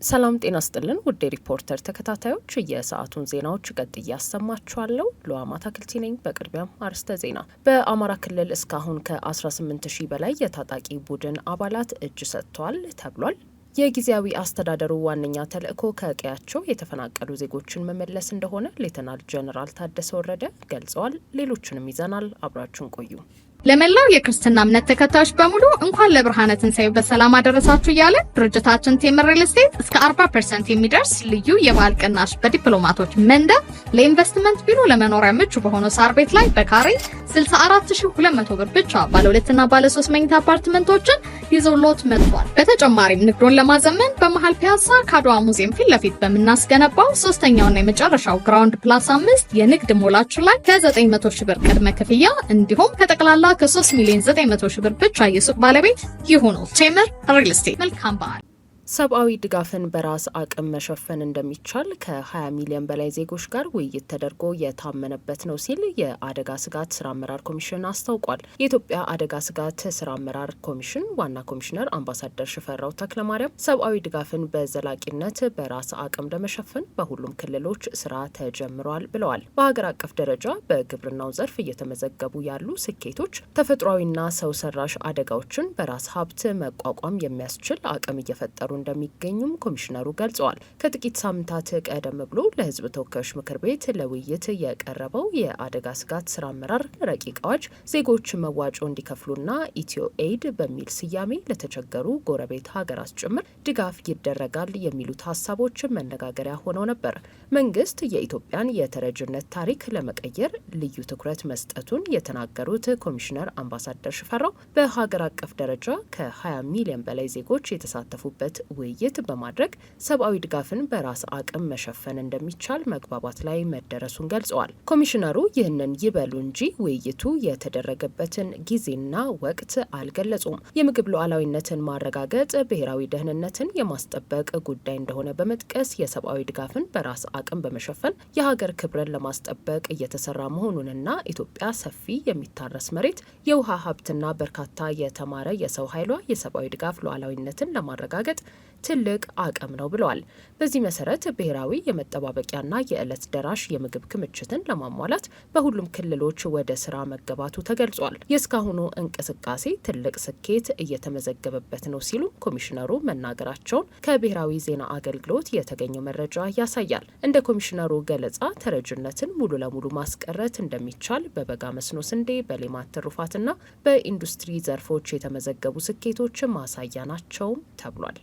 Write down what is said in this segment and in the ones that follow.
ሰላም ጤና ስጥልን ውድ ሪፖርተር ተከታታዮች የሰዓቱን ዜናዎች ቀጥዬ ያሰማችኋለሁ። ሉአማ ታክልቲ ነኝ። በቅድሚያም አርዕስተ ዜና። በአማራ ክልል እስካሁን ከ18 ሺህ በላይ የታጣቂ ቡድን አባላት እጅ ሰጥተዋል ተብሏል። የጊዜያዊ አስተዳደሩ ዋነኛ ተልዕኮ ከቀያቸው የተፈናቀሉ ዜጎችን መመለስ እንደሆነ ሌተናል ጀነራል ታደሰ ወረደ ገልጸዋል። ሌሎችንም ይዘናል። አብራችሁን ቆዩ። ለመላው የክርስትና እምነት ተከታዮች በሙሉ እንኳን ለብርሃነ ትንሣኤው በሰላም አደረሳችሁ እያለ ድርጅታችን ቴምር ሪል ስቴት እስከ 40% የሚደርስ ልዩ የበዓል ቅናሽ በዲፕሎማቶች መንደር ለኢንቨስትመንት ቢሮ ለመኖሪያ ምቹ በሆነው ሳር ቤት ላይ በካሬ 64200 ብር ብቻ ባለ 2 እና ባለ 3 መኝታ አፓርትመንቶችን ይዞሎት መጥቷል። በተጨማሪም ንግዶን ለማዘመን በመሃል ፒያሳ ከአድዋ ሙዚየም ፊት ለፊት በምናስገነባው ሶስተኛውና የመጨረሻው ግራውንድ ፕላስ 5 የንግድ ሞላችሁ ላይ ከ900 ሺህ ብር ቅድመ ክፍያ እንዲሁም ከጠቅላላ ከ3 ሚሊዮን 900 ሺህ ብር ብቻ የሱቅ ባለቤት ይሁኑ። ቴምር ሪል ስቴት። መልካም በዓል። ሰብአዊ ድጋፍን በራስ አቅም መሸፈን እንደሚቻል ከ20 ሚሊዮን በላይ ዜጎች ጋር ውይይት ተደርጎ የታመነበት ነው ሲል የአደጋ ስጋት ስራ አመራር ኮሚሽን አስታውቋል። የኢትዮጵያ አደጋ ስጋት ስራ አመራር ኮሚሽን ዋና ኮሚሽነር አምባሳደር ሽፈራው ተክለማርያም ሰብአዊ ድጋፍን በዘላቂነት በራስ አቅም ለመሸፈን በሁሉም ክልሎች ስራ ተጀምሯል ብለዋል። በሀገር አቀፍ ደረጃ በግብርናው ዘርፍ እየተመዘገቡ ያሉ ስኬቶች ተፈጥሯዊና ሰው ሰራሽ አደጋዎችን በራስ ሀብት መቋቋም የሚያስችል አቅም እየፈጠሩ እንደሚገኙም ኮሚሽነሩ ገልጸዋል። ከጥቂት ሳምንታት ቀደም ብሎ ለሕዝብ ተወካዮች ምክር ቤት ለውይይት የቀረበው የአደጋ ስጋት ስራ አመራር ረቂቅ አዋጅ ዜጎች መዋጮ እንዲከፍሉና ኢትዮ ኤድ በሚል ስያሜ ለተቸገሩ ጎረቤት ሀገራት ጭምር ድጋፍ ይደረጋል የሚሉት ሀሳቦች መነጋገሪያ ሆነው ነበር። መንግስት የኢትዮጵያን የተረጅነት ታሪክ ለመቀየር ልዩ ትኩረት መስጠቱን የተናገሩት ኮሚሽነር አምባሳደር ሽፈራው በሀገር አቀፍ ደረጃ ከ20 ሚሊዮን በላይ ዜጎች የተሳተፉበት ውይይት በማድረግ ሰብአዊ ድጋፍን በራስ አቅም መሸፈን እንደሚቻል መግባባት ላይ መደረሱን ገልጸዋል። ኮሚሽነሩ ይህንን ይበሉ እንጂ ውይይቱ የተደረገበትን ጊዜና ወቅት አልገለጹም። የምግብ ሉዓላዊነትን ማረጋገጥ ብሔራዊ ደህንነትን የማስጠበቅ ጉዳይ እንደሆነ በመጥቀስ የሰብአዊ ድጋፍን በራስ አቅም በመሸፈን የሀገር ክብርን ለማስጠበቅ እየተሰራ መሆኑንና ኢትዮጵያ ሰፊ የሚታረስ መሬት፣ የውሃ ሀብትና በርካታ የተማረ የሰው ኃይሏ የሰብአዊ ድጋፍ ሉዓላዊነትን ለማረጋገጥ ትልቅ አቅም ነው ብለዋል። በዚህ መሰረት ብሔራዊ የመጠባበቂያና የዕለት ደራሽ የምግብ ክምችትን ለማሟላት በሁሉም ክልሎች ወደ ስራ መገባቱ ተገልጿል። የእስካሁኑ እንቅስቃሴ ትልቅ ስኬት እየተመዘገበበት ነው ሲሉ ኮሚሽነሩ መናገራቸውን ከብሔራዊ ዜና አገልግሎት የተገኘው መረጃ ያሳያል። እንደ ኮሚሽነሩ ገለጻ ተረጅነትን ሙሉ ለሙሉ ማስቀረት እንደሚቻል በበጋ መስኖ ስንዴ፣ በሌማት ትሩፋትና በኢንዱስትሪ ዘርፎች የተመዘገቡ ስኬቶች ማሳያ ናቸውም ተብሏል።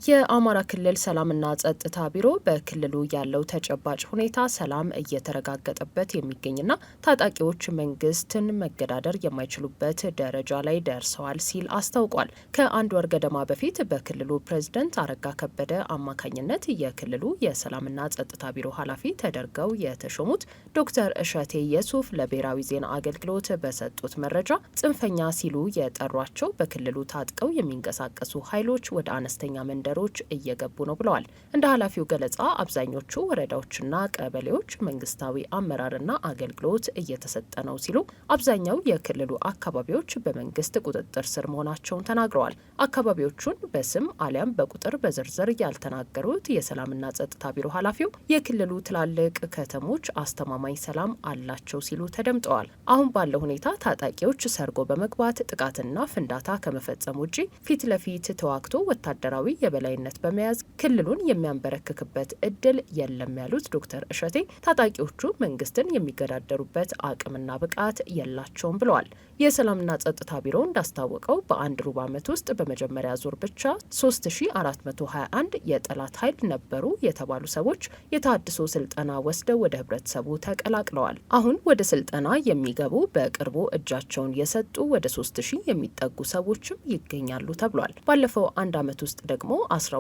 የአማራ ክልል ሰላምና ጸጥታ ቢሮ በክልሉ ያለው ተጨባጭ ሁኔታ ሰላም እየተረጋገጠበት የሚገኝና ታጣቂዎች መንግስትን መገዳደር የማይችሉበት ደረጃ ላይ ደርሰዋል ሲል አስታውቋል። ከአንድ ወር ገደማ በፊት በክልሉ ፕሬዝደንት አረጋ ከበደ አማካኝነት የክልሉ የሰላምና ጸጥታ ቢሮ ኃላፊ ተደርገው የተሾሙት ዶክተር እሸቴ የሱፍ ለብሔራዊ ዜና አገልግሎት በሰጡት መረጃ ጽንፈኛ ሲሉ የጠሯቸው በክልሉ ታጥቀው የሚንቀሳቀሱ ኃይሎች ወደ አነስተኛ መንደሮች እየገቡ ነው ብለዋል። እንደ ኃላፊው ገለጻ አብዛኞቹ ወረዳዎችና ቀበሌዎች መንግስታዊ አመራርና አገልግሎት እየተሰጠ ነው ሲሉ፣ አብዛኛው የክልሉ አካባቢዎች በመንግስት ቁጥጥር ስር መሆናቸውን ተናግረዋል። አካባቢዎቹን በስም አሊያም በቁጥር በዝርዝር ያልተናገሩት የሰላምና ጸጥታ ቢሮ ኃላፊው የክልሉ ትላልቅ ከተሞች አስተማማኝ ሰላም አላቸው ሲሉ ተደምጠዋል። አሁን ባለው ሁኔታ ታጣቂዎች ሰርጎ በመግባት ጥቃትና ፍንዳታ ከመፈጸም ውጪ ፊት ለፊት ተዋግቶ ወታደራዊ የበላይነት በመያዝ ክልሉን የሚያንበረክክበት እድል የለም ያሉት ዶክተር እሸቴ ታጣቂዎቹ መንግስትን የሚገዳደሩበት አቅምና ብቃት የላቸውም ብለዋል። የሰላምና ጸጥታ ቢሮ እንዳስታወቀው በአንድ ሩብ ዓመት ውስጥ በመጀመሪያ ዙር ብቻ 3421 የጠላት ኃይል ነበሩ የተባሉ ሰዎች የተሃድሶ ስልጠና ወስደው ወደ ህብረተሰቡ ተቀላቅለዋል። አሁን ወደ ስልጠና የሚገቡ በቅርቡ እጃቸውን የሰጡ ወደ 3000 የሚጠጉ ሰዎችም ይገኛሉ ተብሏል። ባለፈው አንድ ዓመት ውስጥ ደግሞ 12000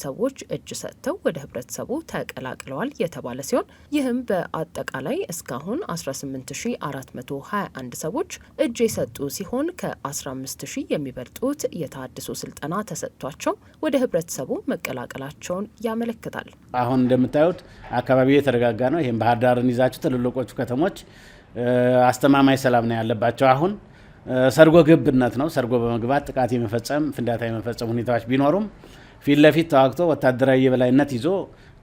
ሰዎች እጅ ሰጥተው ወደ ህብረተሰቡ ተቀላቅለዋል የተባለ ሲሆን ይህም በአጠቃላይ እስካሁን 18421 ሰዎች እጅ የሰጡ ሲሆን ከ15000 የሚበልጡት የተሃድሶ ስልጠና ተሰጥቷቸው ወደ ህብረተሰቡ መቀላቀላቸውን ያመለክታል። አሁን እንደምታዩት አካባቢው የተረጋጋ ነው። ይሄን ባህር ዳርን ይዛችሁ ትልልቆቹ ከተሞች አስተማማኝ ሰላም ነው ያለባቸው። አሁን ሰርጎ ገብነት ነው። ሰርጎ በመግባት ጥቃት የመፈጸም ፍንዳታ የመፈጸም ሁኔታዎች ቢኖሩም ፊት ለፊት ተዋግቶ ወታደራዊ የበላይነት ይዞ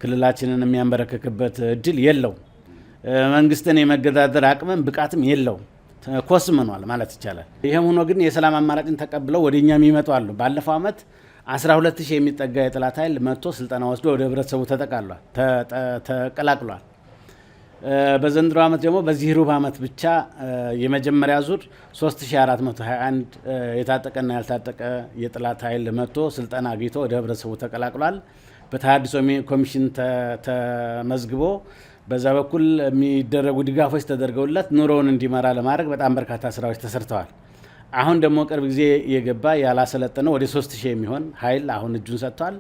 ክልላችንን የሚያንበረክክበት እድል የለው። መንግስትን የመገዳደር አቅምም ብቃትም የለው። ኮስምኗል ማለት ይቻላል። ይህም ሆኖ ግን የሰላም አማራጭን ተቀብለው ወደኛ የሚመጡ አሉ። ባለፈው ዓመት 12000 የሚጠጋ የጠላት ኃይል መጥቶ ስልጠና ወስዶ ወደ ህብረተሰቡ ተቀላቅሏል። በዘንድሮ ዓመት ደግሞ በዚህ ሩብ ዓመት ብቻ የመጀመሪያ ዙር 3421 የታጠቀና ያልታጠቀ የጠላት ኃይል መጥቶ ስልጠና አግኝቶ ወደ ህብረተሰቡ ተቀላቅሏል። በተሃድሶ ኮሚሽን ተመዝግቦ በዛ በኩል የሚደረጉ ድጋፎች ተደርገውለት ኑሮውን እንዲመራ ለማድረግ በጣም በርካታ ስራዎች ተሰርተዋል። አሁን ደግሞ ቅርብ ጊዜ የገባ ያላሰለጠነው ወደ 3000 የሚሆን ኃይል አሁን እጁን ሰጥቷል።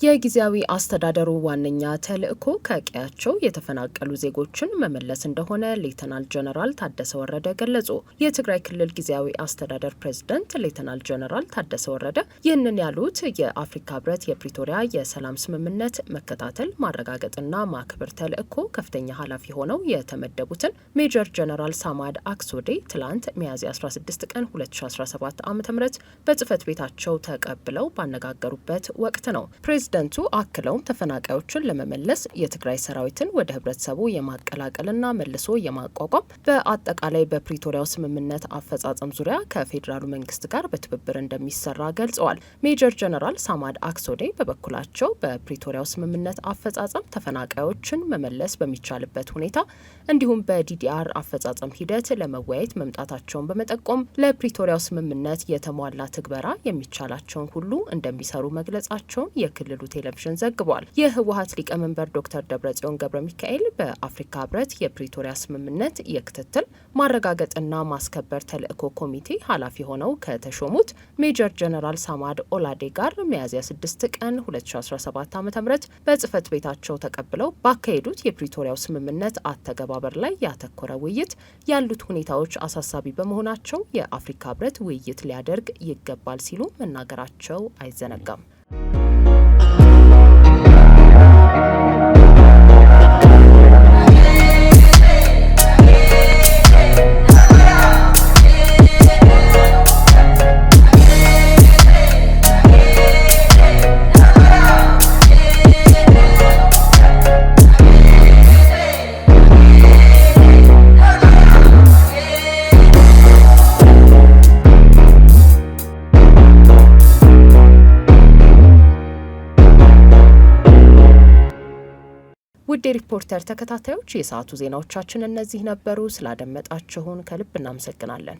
የጊዜያዊ አስተዳደሩ ዋነኛ ተልእኮ ከቀያቸው የተፈናቀሉ ዜጎችን መመለስ እንደሆነ ሌተናል ጀነራል ታደሰ ወረደ ገለጹ። የትግራይ ክልል ጊዜያዊ አስተዳደር ፕሬዝዳንት ሌተናል ጀነራል ታደሰ ወረደ ይህንን ያሉት የአፍሪካ ህብረት የፕሪቶሪያ የሰላም ስምምነት መከታተል ማረጋገጥና ማክበር ተልእኮ ከፍተኛ ኃላፊ ሆነው የተመደቡትን ሜጀር ጀነራል ሳማድ አክሶዴ ትላንት ሚያዝያ 16 ቀን 2017 ዓ.ም በጽህፈት ቤታቸው ተቀብለው ባነጋገሩበት ወቅት ነው። ፕሬዝዳንቱ አክለውም ተፈናቃዮችን ለመመለስ የትግራይ ሰራዊትን ወደ ህብረተሰቡ የማቀላቀልና መልሶ የማቋቋም በአጠቃላይ በፕሪቶሪያው ስምምነት አፈጻጸም ዙሪያ ከፌዴራሉ መንግስት ጋር በትብብር እንደሚሰራ ገልጸዋል። ሜጀር ጀነራል ሳማድ አክሶዴ በበኩላቸው በፕሪቶሪያው ስምምነት አፈጻጸም ተፈናቃዮችን መመለስ በሚቻልበት ሁኔታ እንዲሁም በዲዲአር አፈጻጸም ሂደት ለመወያየት መምጣታቸውን በመጠቆም ለፕሪቶሪያው ስምምነት የተሟላ ትግበራ የሚቻላቸውን ሁሉ እንደሚሰሩ መግለጻቸውን የክልሉ ቴሌቪዥን ዘግቧል። የህወሀት ሊቀመንበር ዶክተር ደብረጽዮን ገብረ ሚካኤል በአፍሪካ ህብረት የፕሪቶሪያ ስምምነት የክትትል ማረጋገጥና ማስከበር ተልእኮ ኮሚቴ ኃላፊ ሆነው ከተሾሙት ሜጀር ጀነራል ሳማድ ኦላዴ ጋር ሚያዝያ 6 ቀን 2017 ዓ.ም በጽህፈት ቤታቸው ተቀብለው ባካሄዱት የፕሪቶሪያው ስምምነት አተገባበር ላይ ያተኮረ ውይይት ያሉት ሁኔታዎች አሳሳቢ በመሆናቸው የአፍሪካ ህብረት ውይይት ሊያደርግ ይገባል ሲሉ መናገራቸው አይዘነጋም። ውድ ሪፖርተር ተከታታዮች የሰዓቱ ዜናዎቻችን እነዚህ ነበሩ። ስላደመጣችሁን ከልብ እናመሰግናለን።